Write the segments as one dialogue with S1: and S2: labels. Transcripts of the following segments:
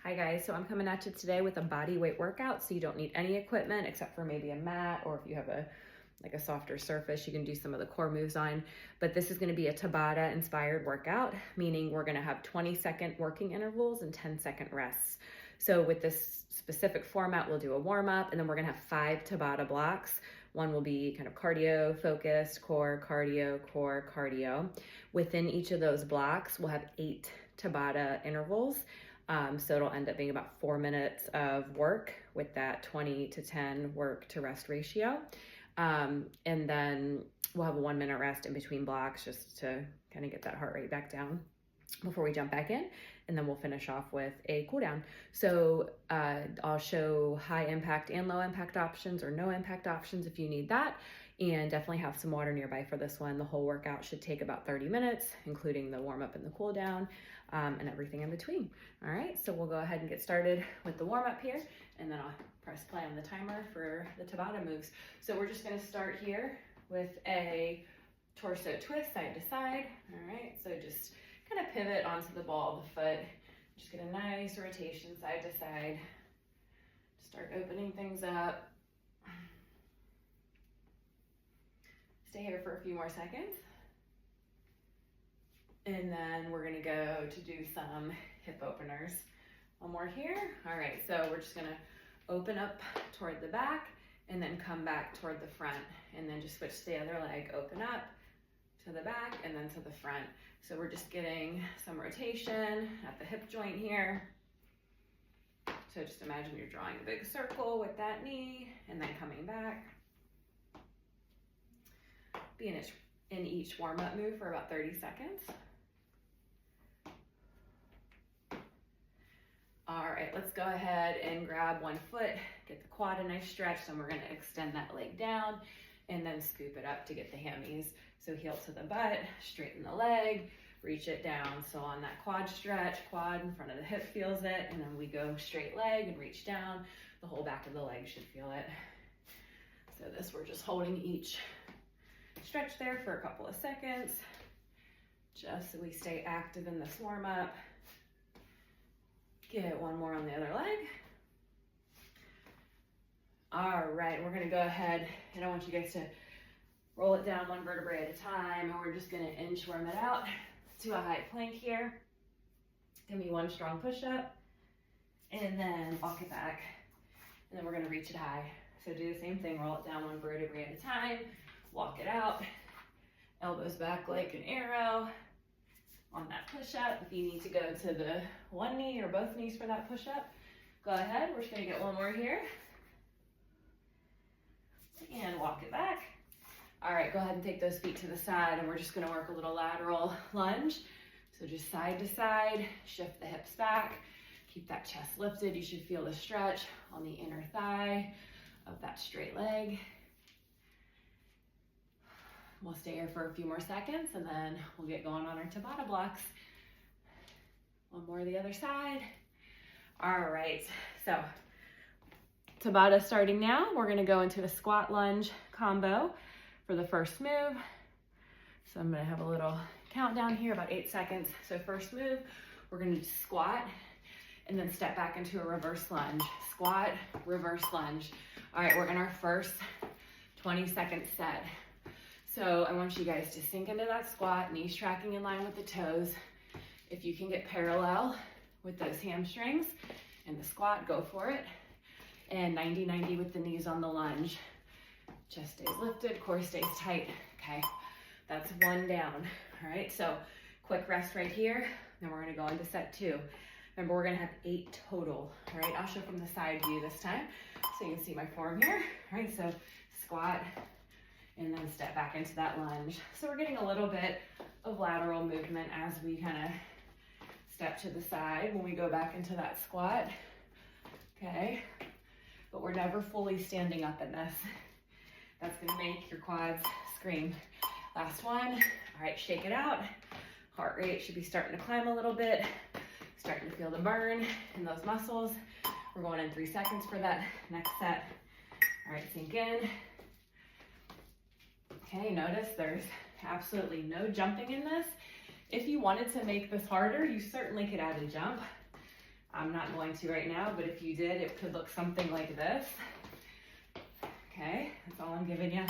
S1: Hi guys, so I'm coming at you today with a body weight workout, so you don't need any equipment except for maybe a mat, or if you have a softer surface, you can do some of the core moves on. But this is going to be a Tabata inspired workout, meaning we're going to have 20-second working intervals and 10-second rests. So with this specific format, we'll do a warm up, and then we're going to have 5 Tabata blocks. One will be kind of cardio focused, core, cardio. Within each of those blocks, we'll have 8 Tabata intervals. So it'll end up being about 4 minutes of work with that 20 to 10 work to rest ratio. And then we'll have a 1 minute rest in between blocks just to kind of get that heart rate back down before we jump back in. And then we'll finish off with a cool down. So I'll show high impact and low impact options, or no impact options if you need that. And definitely have some water nearby for this one. The whole workout should take about 30 minutes, including the warm up and the cool down, and everything in between. All right, so we'll go ahead and get started with the warm up here, and then I'll press play on the timer for the Tabata moves. So we're just gonna start here with a torso twist side to side. All right, so just kind of pivot onto the ball of the foot. Just get a nice rotation side to side. Start opening things up. Stay here for a few more seconds. And then we're gonna go to do some hip openers. One more here. All right, so we're just gonna open up toward the back and then come back toward the front, and then just switch to the other leg, open up to the back and then to the front. So we're just getting some rotation at the hip joint here. So just imagine you're drawing a big circle with that knee and then coming back. Be in each warm-up move for about 30 seconds. All right, let's go ahead and grab one foot, get the quad a nice stretch, then we're gonna extend that leg down and then scoop it up to get the hammies. So heel to the butt, straighten the leg, reach it down. So on that quad stretch, quad in front of the hip feels it, and then we go straight leg and reach down. The whole back of the leg should feel it. So this, we're just holding each stretch there for a couple of seconds, just so we stay active in this warm up. Get one more on the other leg. All right, we're gonna go ahead, and I want you guys to roll it down one vertebrae at a time, and we're just gonna inchworm it out to a high plank here. Give me one strong push up, and then walk it back, and then we're gonna reach it high. So do the same thing, roll it down one vertebrae at a time, walk it out, elbows back like an arrow on that push-up. If you need to go to the one knee or both knees for that push-up, go ahead. We're just gonna get one more here. And walk it back. All right, go ahead and take those feet to the side, and we're just gonna work a little lateral lunge. So just side to side, shift the hips back, keep that chest lifted. You should feel the stretch on the inner thigh of that straight leg. We'll stay here for a few more seconds, and then we'll get going on our Tabata blocks. One more the other side. All right, so Tabata starting now. We're gonna go into a squat lunge combo for the first move. So I'm gonna have a little countdown here, about 8 seconds. So first move, we're gonna squat and then step back into a reverse lunge. Squat, reverse lunge. All right, we're in our first 20-second set. So I want you guys to sink into that squat, knees tracking in line with the toes. If you can get parallel with those hamstrings in the squat, go for it. And 90-90 with the knees on the lunge. Chest stays lifted, core stays tight. Okay, that's one down. All right, so quick rest right here. Then we're gonna go into set 2. Remember, we're gonna have 8 total. All right, I'll show from the side view this time so you can see my form here. All right, so squat, and then step back into that lunge. So we're getting a little bit of lateral movement as we kind of step to the side when we go back into that squat. Okay, but we're never fully standing up in this. That's gonna make your quads scream. Last one. All right, shake it out. Heart rate should be starting to climb a little bit. Starting to feel the burn in those muscles. We're going in 3 seconds for that next set. All right, sink in. Okay, notice there's absolutely no jumping in this. If you wanted to make this harder, you certainly could add a jump. I'm not going to right now, but if you did, it could look something like this. Okay, that's all I'm giving you.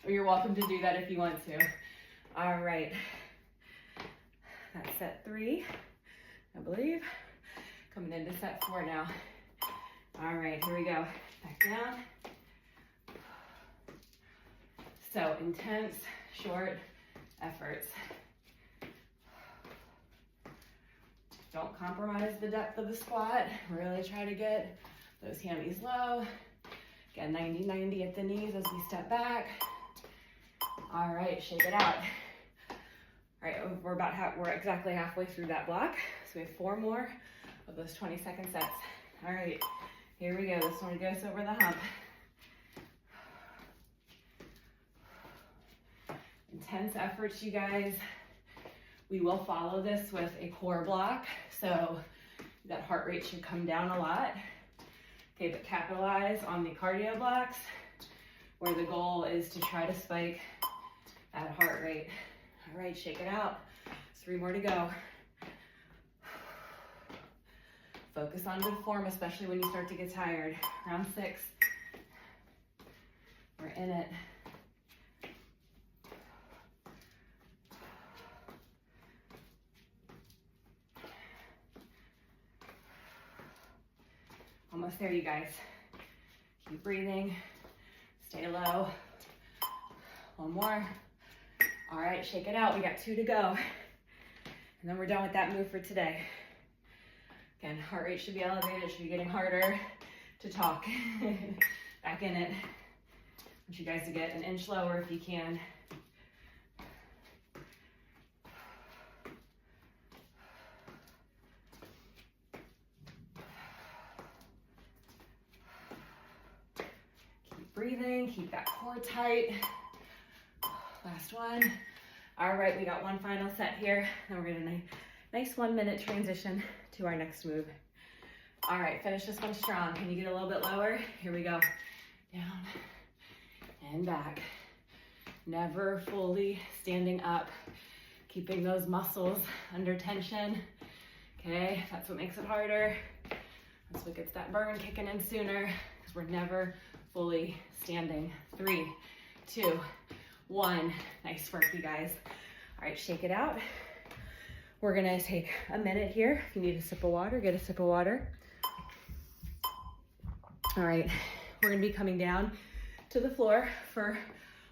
S1: Or you're welcome to do that if you want to. All right, that's set 3, I believe. Coming into set 4 now. All right, here we go. Back down. So intense, short efforts. Don't compromise the depth of the squat. Really try to get those hammies low. Get 90-90 at the knees as we step back. All right, shake it out. All right, we're exactly halfway through that block. So we have 4 more of those 20-second sets. All right, here we go. This one goes over the hump. Intense efforts, you guys. We will follow this with a core block, so that heart rate should come down a lot. Okay, but capitalize on the cardio blocks, where the goal is to try to spike that heart rate. All right, shake it out. 3 more to go. Focus on good form, especially when you start to get tired. Round 6. We're in it. Almost there, you guys. Keep breathing. Stay low. 1 more. All right, shake it out. We got 2 to go. And then we're done with that move for today. Again, heart rate should be elevated. It should be getting harder to talk. Back in it. I want you guys to get an inch lower if you can. Keep breathing. Keep that core tight. Last one. All right, we got 1 final set here. Then we're gonna nice 1-minute transition to our next move. All right, finish this one strong. Can you get a little bit lower? Here we go. Down and back. Never fully standing up. Keeping those muscles under tension. Okay, that's what makes it harder. That's what gets that burn kicking in sooner, because we're never fully standing. 3, 2, 1. Nice work, you guys. All right, shake it out. We're gonna take a minute here. If you need a sip of water, get a sip of water. All right, we're gonna be coming down to the floor for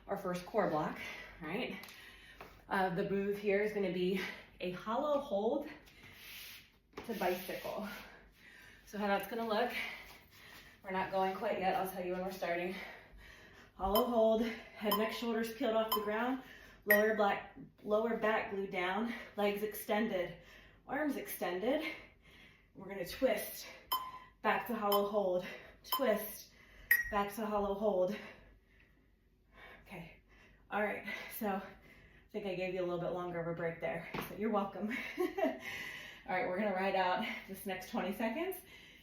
S1: our first core block, right? The move here is gonna be a hollow hold to bicycle. So how that's gonna look, we're not going quite yet. I'll tell you when we're starting. Hollow hold, head, neck, shoulders peeled off the ground, lower back glued down, legs extended, arms extended. We're gonna twist back to hollow hold, twist back to hollow hold. Okay, all right, so I think I gave you a little bit longer of a break there, so you're welcome. All right, we're gonna ride out this next 20 seconds,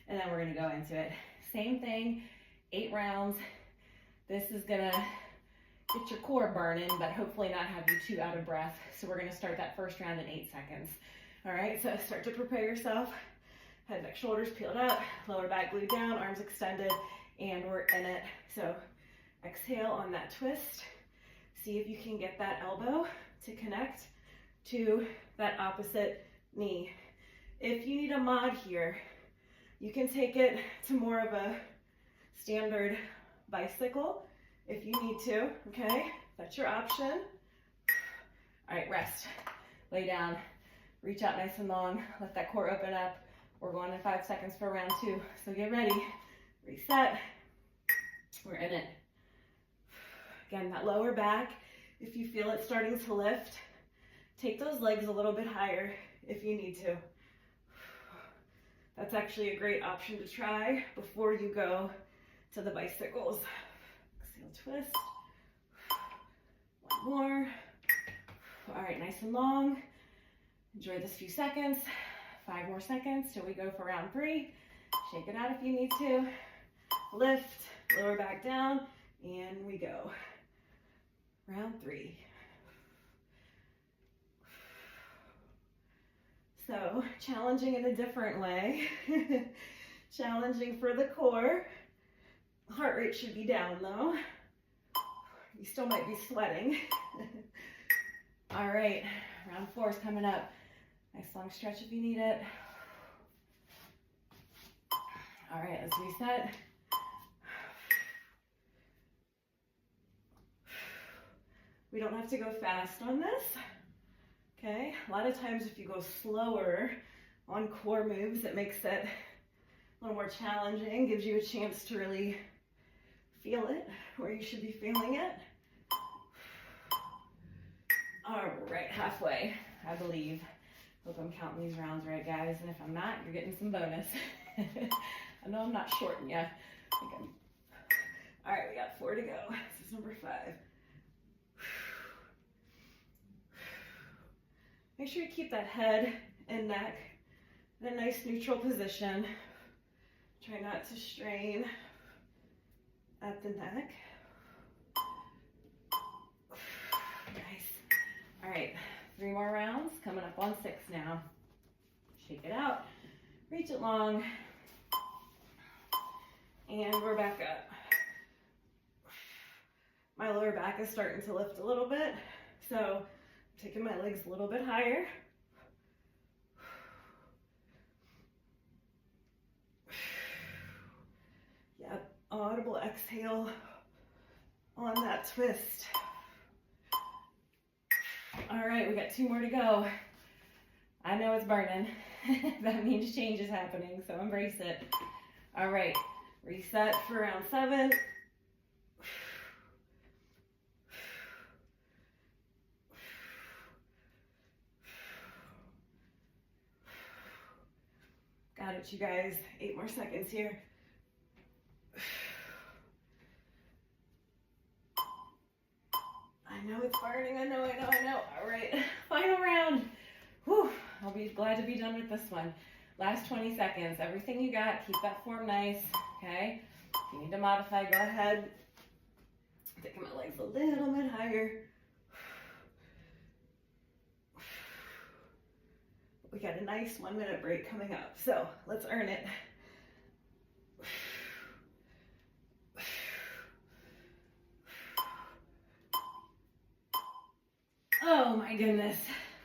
S1: and then we're gonna go into it. Same thing, 8 rounds. This is gonna get your core burning, but hopefully not have you too out of breath. So we're gonna start that first round in 8 seconds. All right, so start to prepare yourself. Head, neck, shoulders peeled up, lower back glued down, arms extended, and we're in it. So exhale on that twist. See if you can get that elbow to connect to that opposite knee. If you need a mod here, you can take it to more of a standard bicycle if you need to, okay? That's your option. All right, rest. Lay down, reach out nice and long, let that core open up. We're going to 5 seconds for round 2, so get ready. Reset. We're in it. Again, that lower back, if you feel it starting to lift, take those legs a little bit higher if you need to. That's actually a great option to try before you go to the bicycles. Exhale, twist. 1 more. All right, nice and long. Enjoy this few seconds. 5 more seconds till we go for round 3. Shake it out if you need to. Lift, lower back down, and we go. Round 3.
S2: So challenging in a different way. Challenging for the core. Heart rate should be down though. You still might be sweating. All right, round 4 is coming up. Nice long stretch if you need it. All right, let's reset. We don't have to go fast on this, okay? A lot of times if you go slower on core moves, it makes it a little more challenging, gives you a chance to really feel it where you should be feeling it. All right, halfway, I believe. Hope I'm counting these rounds right, guys, and if I'm not, you're getting some bonus. I know I'm not shorting you. All right, we got 4 to go. This is number 5. Make sure you keep that head and neck in a nice neutral position. Try not to strain at the neck. Nice. All right, 3 more rounds, coming up on 6 now. Shake it out, reach it long, and we're back up. My lower back is starting to lift a little bit, so I'm taking my legs a little bit higher. Yep, audible exhale on that twist. All right, we got 2 more to go. I know it's burning. That means change is happening, so embrace it. All right, reset for round 7. Got it, you guys. 8 more seconds here. I know it's burning. I know. All right, final round. Whew. I'll be glad to be done with this one. Last 20 seconds. Everything you got, keep that form nice, okay? If you need to modify, go ahead. Taking my legs a little bit higher. We got a nice 1-minute break coming up, so let's earn it. Oh my goodness.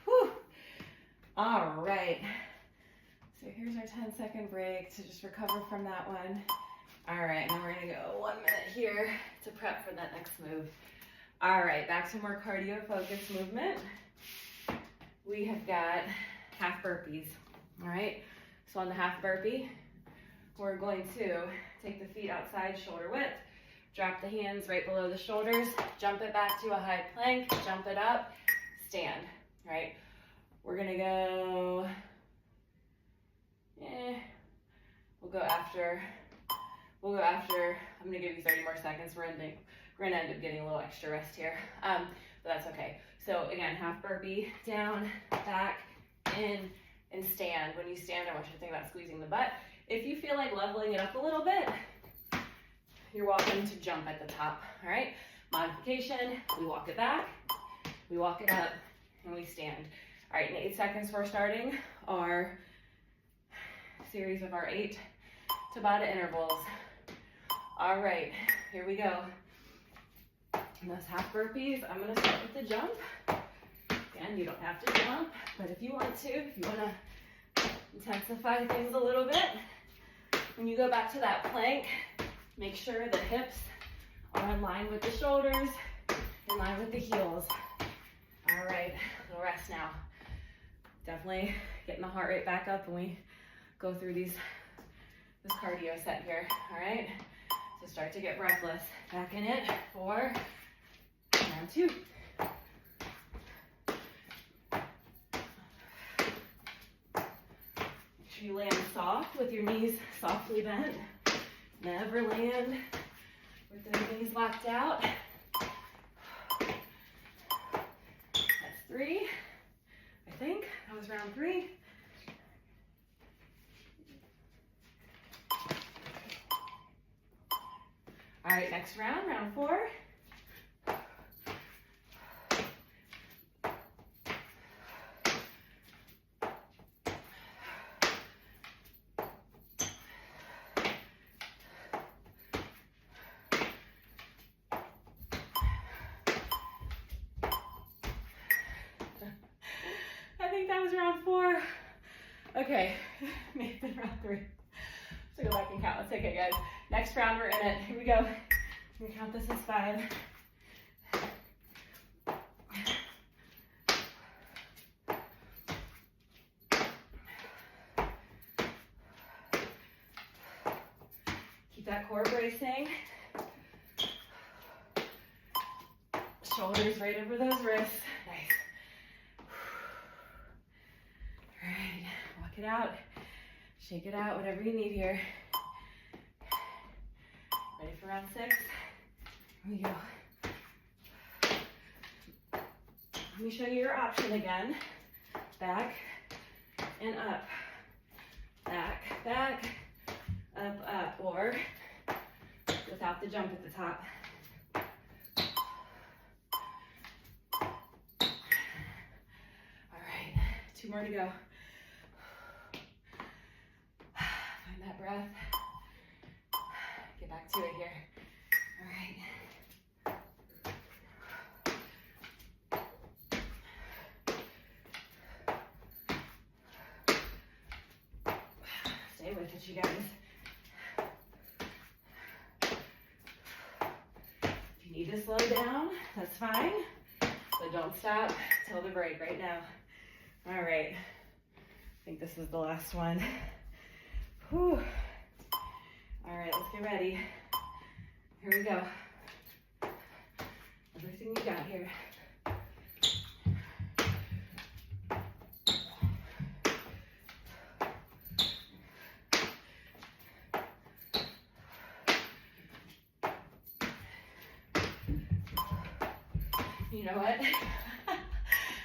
S2: Whew. All right. So here's our 10-second break to just recover from that one. All right, now we're gonna go 1 minute here to prep for that next move. All right, back to more cardio-focused movement. We have got half burpees, all right? So on the half burpee, we're going to take the feet outside shoulder width, drop the hands right below the shoulders, jump it back to a high plank, jump it up, stand, right? We're gonna go, we'll go after, I'm gonna give you 30 more seconds. We're gonna end up getting a little extra rest here, but that's okay. So again, half burpee, down, back, in, and stand. When you stand, I want you to think about squeezing the butt. If you feel like leveling it up a little bit, you're welcome to jump at the top, all right? Modification, we walk it back, we walk it up, and we stand. All right, in 8 seconds we're starting our series of our 8 tabata intervals. All right, here we go. And those half burpees, I'm gonna start with the jump. Again, you don't have to jump, but if you want to intensify things a little bit, when you go back to that plank, make sure the hips are in line with the shoulders, in line with the heels. All right, a little rest now. Definitely getting the heart rate back up when we go through this cardio set here, all right? So start to get breathless. Back in it for round 2. Make sure you land soft with your knees softly bent. Never land with the knees locked out. That's 3, I think. That was round 3. All right, next round, round 4. round 4. Okay, made it round 3. So go back and count. Let's take it, guys. Next round, we're in it. Here we go. I'm gonna count this as 5. Keep that core bracing. Shoulders right over those wrists. Nice. All right, walk it out. Shake it out, whatever you need here. Ready for round 6? Here we go. Let me show you your option again. Back and up. Back, back, up, or without the jump at the top. All right, 2 more to go. Find that breath. Get back to it here. All right. Stay with it, you guys. If you need to slow down, that's fine. But don't stop till the break right now. All right. I think this is the last one. Whew. All right, let's get ready. Here we go. Everything you got here. You know what?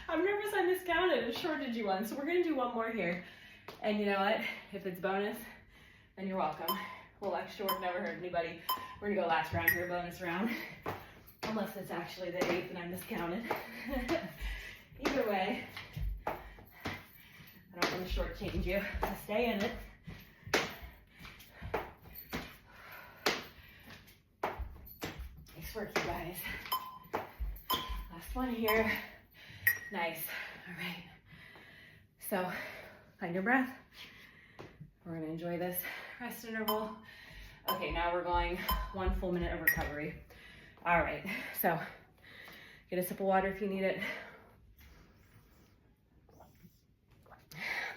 S2: I'm nervous I miscounted. I sure did you one. So we're gonna do one more here. And you know what? If it's bonus, then you're welcome. A little extra work never hurt anybody. We're gonna go last round here, bonus round. Unless it's actually the 8th and I miscounted. Either way, I don't want to shortchange you, so stay in it. Nice work, you guys. Last one here. Nice. All right. So, find your breath. We're gonna enjoy this rest interval. Okay, now we're going 1 full minute of recovery. All right, so get a sip of water if you need it.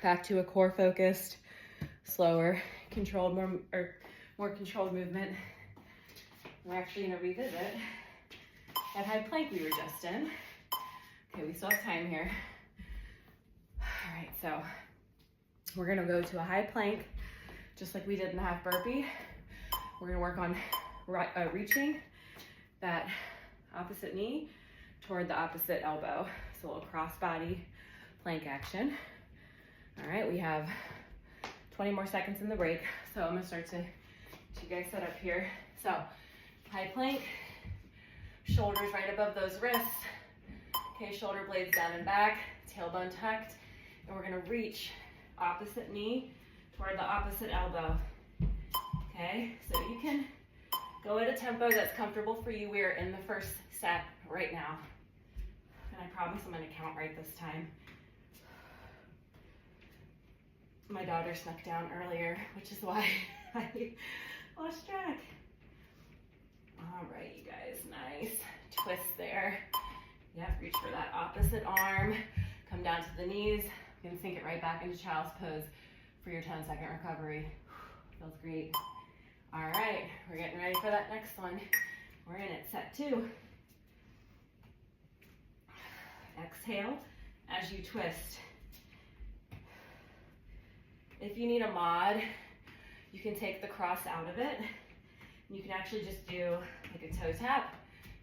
S2: Back to a core focused, slower, controlled, more controlled movement. We're actually gonna revisit that high plank we were just in. Okay, we still have time here. All right, so we're gonna go to a high plank, just like we did in the half burpee. We're gonna work on reaching that opposite knee toward the opposite elbow. So a little cross body plank action. All right, we have 20 more seconds in the break. So I'm gonna start to get you guys set up here. So high plank, shoulders right above those wrists. Okay, shoulder blades down and back, tailbone tucked. And we're gonna reach opposite knee toward the opposite elbow. Okay, so you can go at a tempo that's comfortable for you. We're in the first set right now. And I promise I'm gonna count right this time. My daughter snuck down earlier, which is why I lost track. All right, you guys, nice. Twist there. Yep, reach for that opposite arm. Come down to the knees. You can sink it right back into child's pose for your 10-second recovery. Feels great. All right, we're getting ready for that next one. We're in it, set 2. Exhale as you twist. If you need a mod, you can take the cross out of it. You can actually just do like a toe tap,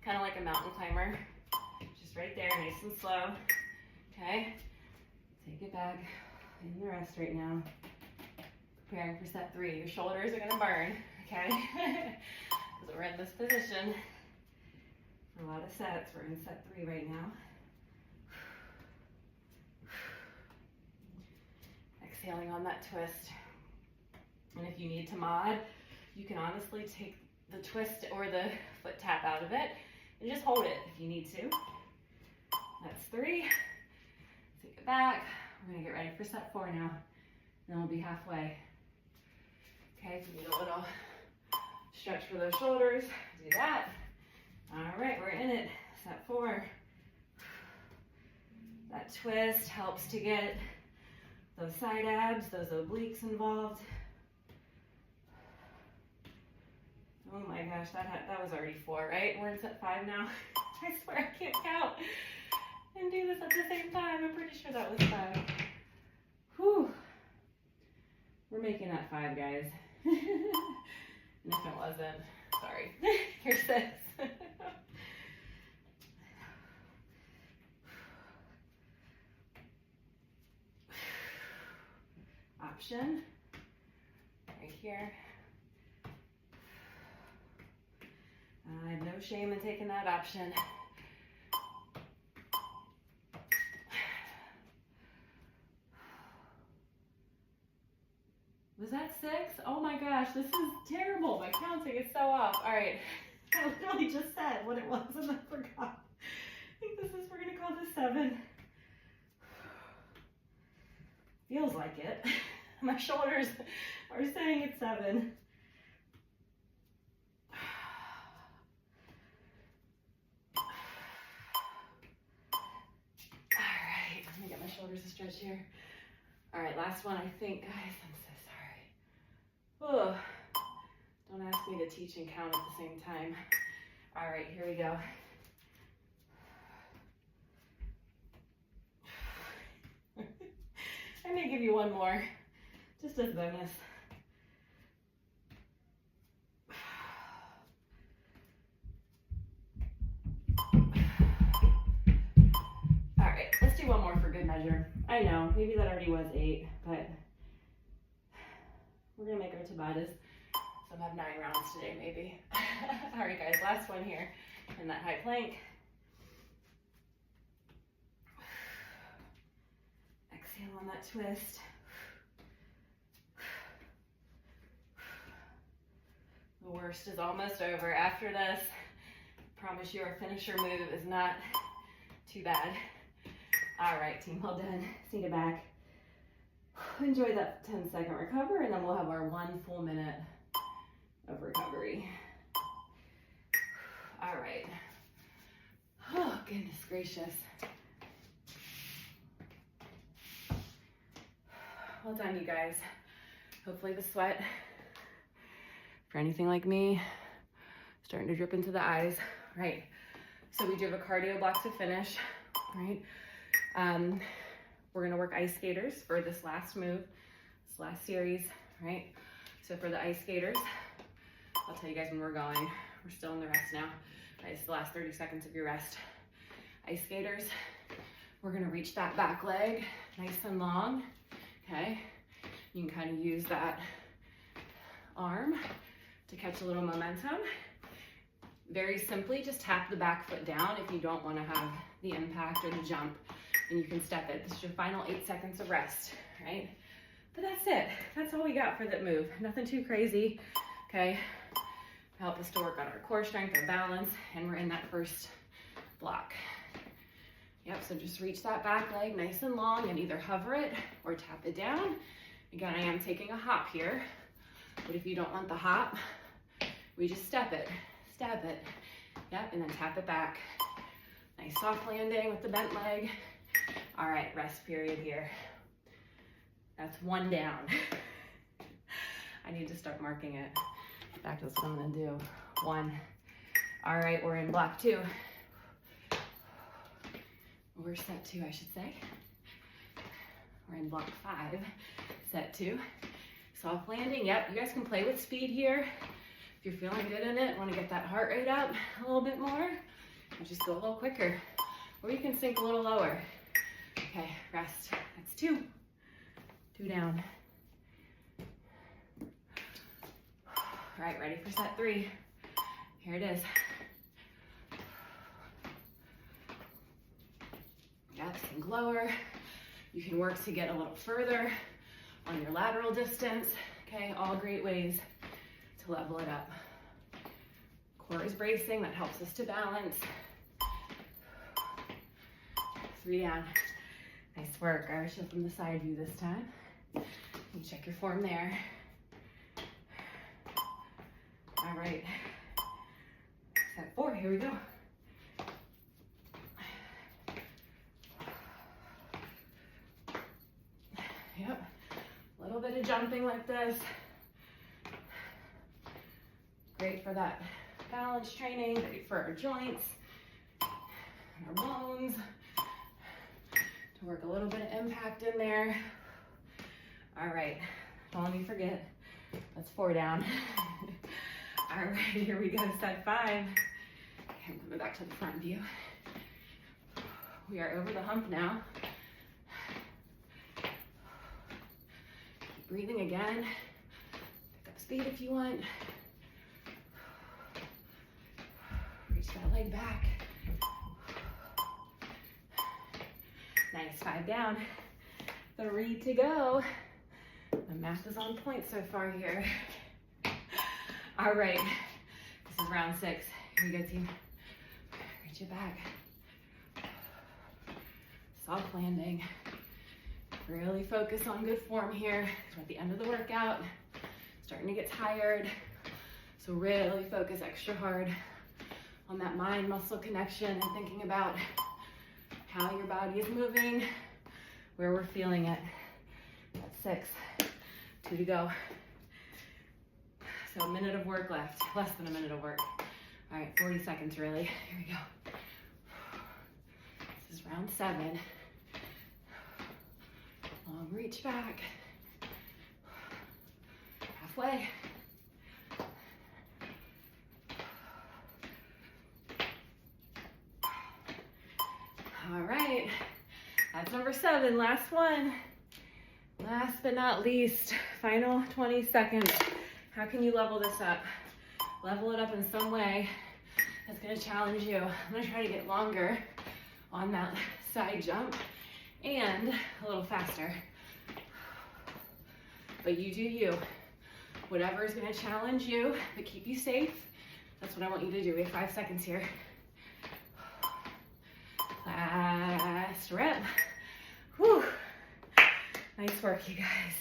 S2: kind of like a mountain climber. Just right there, nice and slow. Okay, take it back in the rest right now. Preparing for set 3. Your shoulders are gonna burn, okay? Because we're in this position for a lot of sets. We're in set 3 right now. Exhaling on that twist. And if you need to mod, you can honestly take the twist or the foot tap out of it and just hold it if you need to. That's 3. Take it back. We're gonna get ready for set 4 now. Then we'll be halfway. Okay, if you need a little stretch for those shoulders, do that. All right, we're in it. Set 4. That twist helps to get those side abs, those obliques involved. Oh my gosh, that was already 4, right? We're in set 5 now. I swear I can't count and do this at the same time. I'm pretty sure that was 5. Whew. We're making that 5, guys. And if it wasn't, sorry. Here's 6. Option right here. I have no shame in taking that option. Was that 6? Oh my gosh, this is terrible. My counting is so off. All right, I literally just said what it was and I forgot. I think we're gonna call this 7. Feels like it. My shoulders are saying it's 7. All right, let me get my shoulders to stretch here. All right, last one, I think, guys, I'm so sorry. Oh, don't ask me to teach and count at the same time. All right, here we go. I may give you one more, just as bonus. All right, let's do one more for good measure. I know, maybe that already was 8, but we're gonna make our tabatas. So I'm have 9 rounds today, maybe. All right, guys, last one here in that high plank. Exhale on that twist. The worst is almost over. After this, I promise you our finisher move is not too bad. All right, team, well done. Seat it back. Enjoy that 10-second recover, and then we'll have our 1 full minute of recovery. All right. Oh, goodness gracious. Well done, you guys. Hopefully the sweat, for anything like me, starting to drip into the eyes. Right. So we do have a cardio block to finish, right? We're gonna work ice skaters for this last move, this last series, right? So for the ice skaters, I'll tell you guys when we're going. We're still in the rest now. Right, it's the last 30 seconds of your rest. Ice skaters, we're gonna reach that back leg nice and long, okay? You can kind of use that arm to catch a little momentum. Very simply, just tap the back foot down if you don't wanna have the impact or the jump, and you can step it. This is your final 8 seconds of rest, right? But that's it. That's all we got for that move. Nothing too crazy, okay? Help us to work on our core strength, our balance, and we're in that first block. Yep, so just reach that back leg nice and long and either hover it or tap it down. Again, I am taking a hop here, but if you don't want the hop, we just step it, yep, and then tap it back. Nice soft landing with the bent leg. All right, rest period here. That's 1 down. I need to start marking it. In fact, that's what I'm gonna do. 1. All right, we're in block 2. We're set 2, I should say. We're in block 5, set 2. Soft landing, yep, you guys can play with speed here. If you're feeling good in it, wanna get that heart rate up a little bit more, and just go a little quicker. Or you can sink a little lower. Okay, rest, that's 2. 2 down. All right, ready for set 3. Here it is. Yep, sink lower. You can work to get a little further on your lateral distance. Okay, all great ways to level it up. Core is bracing, that helps us to balance. 3 down.
S1: Nice work. All right, show from the side view this time. You check your form there. All right. Set 4, here we go. Yep, a little bit of jumping like this. Great for that balance training, great for our joints, our bones. To work a little bit of impact in there. All right, don't let me forget. That's 4 down. All right, here we go, set 5. Okay, moving back to the front view. We are over the hump now. Keep breathing again. Pick up speed if you want. Reach that leg back. Nice, 5 down. 3 to go. My math is on point so far here. All right, this is round 6. Here we go, team. Reach it back. Soft landing. Really focus on good form here. We're at the end of the workout. Starting to get tired. So really focus extra hard on that mind-muscle connection and thinking about how your body is moving, where we're feeling it. That's 6. 2 to go. So a minute of work left, less than a minute of work. All right, 40 seconds really. Here we go. This is round 7. Long reach back. Halfway. All right, that's number 7, last one. Last but not least, final 20 seconds. How can you level this up? Level it up in some way that's gonna challenge you. I'm gonna try to get longer on that side jump and a little faster. But you do you. Whatever is gonna challenge you, but keep you safe, that's what I want you to do. We have 5 seconds here. Last rep. Whew. Nice work, you guys.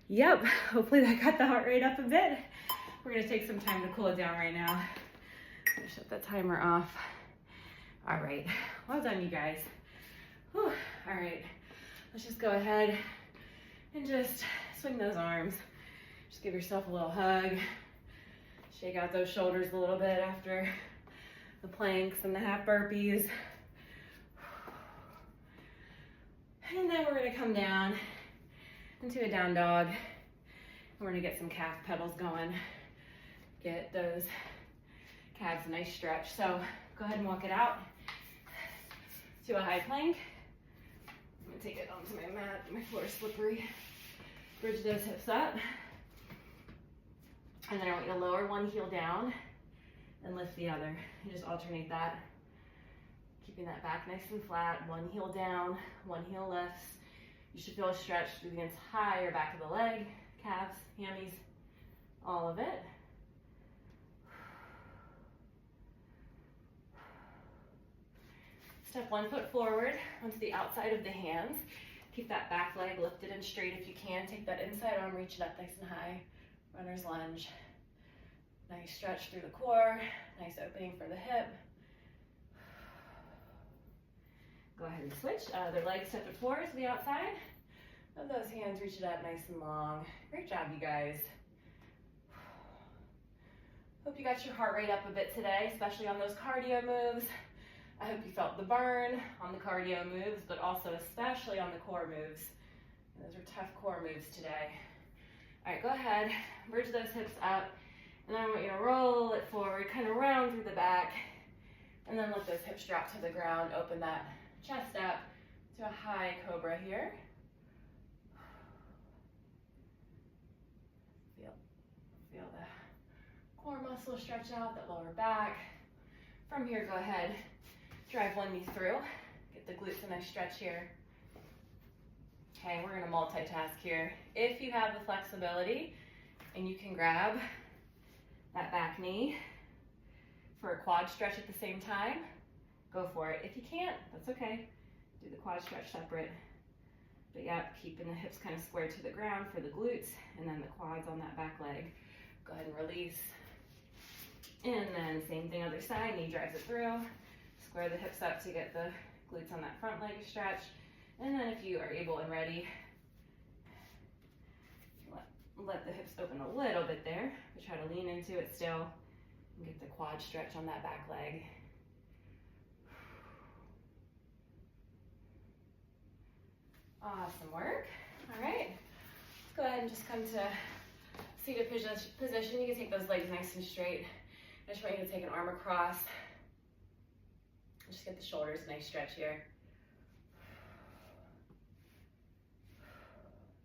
S1: Yep, hopefully that got the heart rate up a bit. We're gonna take some time to cool it down right now. I'm gonna shut that timer off. All right, well done, you guys. Whew. All right, let's just go ahead and just swing those arms. Just give yourself a little hug. Shake out those shoulders a little bit after the planks and the half burpees. And then we're gonna come down into a down dog. And we're gonna get some calf pedals going. Get those calves a nice stretch. So go ahead and walk it out to a high plank. I'm gonna take it onto my mat, my floor is slippery. Bridge those hips up. And then I want you to lower one heel down and lift the other. And just alternate that. Keeping that back nice and flat, one heel down, one heel lifts. You should feel a stretch through the entire back of the leg, calves, hammies, all of it. Step 1 foot forward onto the outside of the hands. Keep that back leg lifted and straight if you can. Take that inside arm, reach it up nice and high. Runner's lunge. Nice stretch through the core, nice opening for the hip. Go ahead and switch. Other leg, step it forward to the outside. Of those hands, reach it up nice and long. Great job, you guys. Hope you got your heart rate up a bit today, especially on those cardio moves. I hope you felt the burn on the cardio moves, but also especially on the core moves. And those are tough core moves today. All right, go ahead, bridge those hips up, and then I want you to roll it forward, kind of round through the back, and then let those hips drop to the ground. Open that chest up to a high cobra here. Feel the core muscle stretch out, that lower back. From here, go ahead, drive one knee through. Get the glutes a nice stretch here. Okay, we're gonna multitask here. If you have the flexibility and you can grab that back knee for a quad stretch at the same time, go for it. If you can't, that's okay.
S2: Do the quad stretch separate. But yep, keeping the hips kind of squared to the ground for the glutes, and then the quads on that back leg. Go ahead and release. And then same thing other side, knee drives it through. Square the hips up to get the glutes on that front leg stretch. And then if you are able and ready, let the hips open a little bit there, but try to lean into it still and get the quad stretch on that back leg. Awesome work. All right, let's go ahead and just come to seated position. You can take those legs nice and straight. I just want you to take an arm across. Just get the shoulders nice stretch here.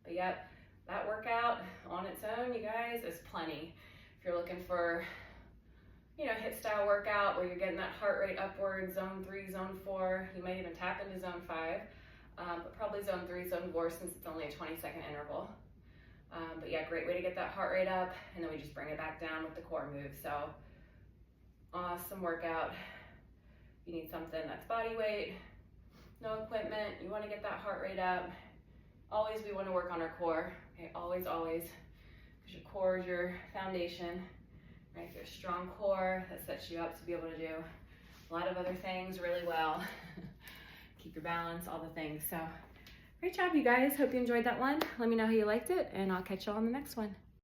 S2: But yep, that workout on its own, you guys, is plenty. If you're looking for, you know, HIIT style workout where you're getting that heart rate upward, zone 3, zone 4, you might even tap into zone 5, but probably zone 3, zone 4 since it's only a 20-second interval. But yeah, great way to get that heart rate up, and then we just bring it back down with the core move. So awesome workout. You need something that's body weight, no equipment. You want to get that heart rate up. Always we want to work on our core, okay? Always, always, because your core is your foundation, right? If you're a strong core, that sets you up to be able to do a lot of other things really well. Keep your balance, all the things. So great job, you guys. Hope you enjoyed that one. Let me know how you liked it, and I'll catch you on the next one.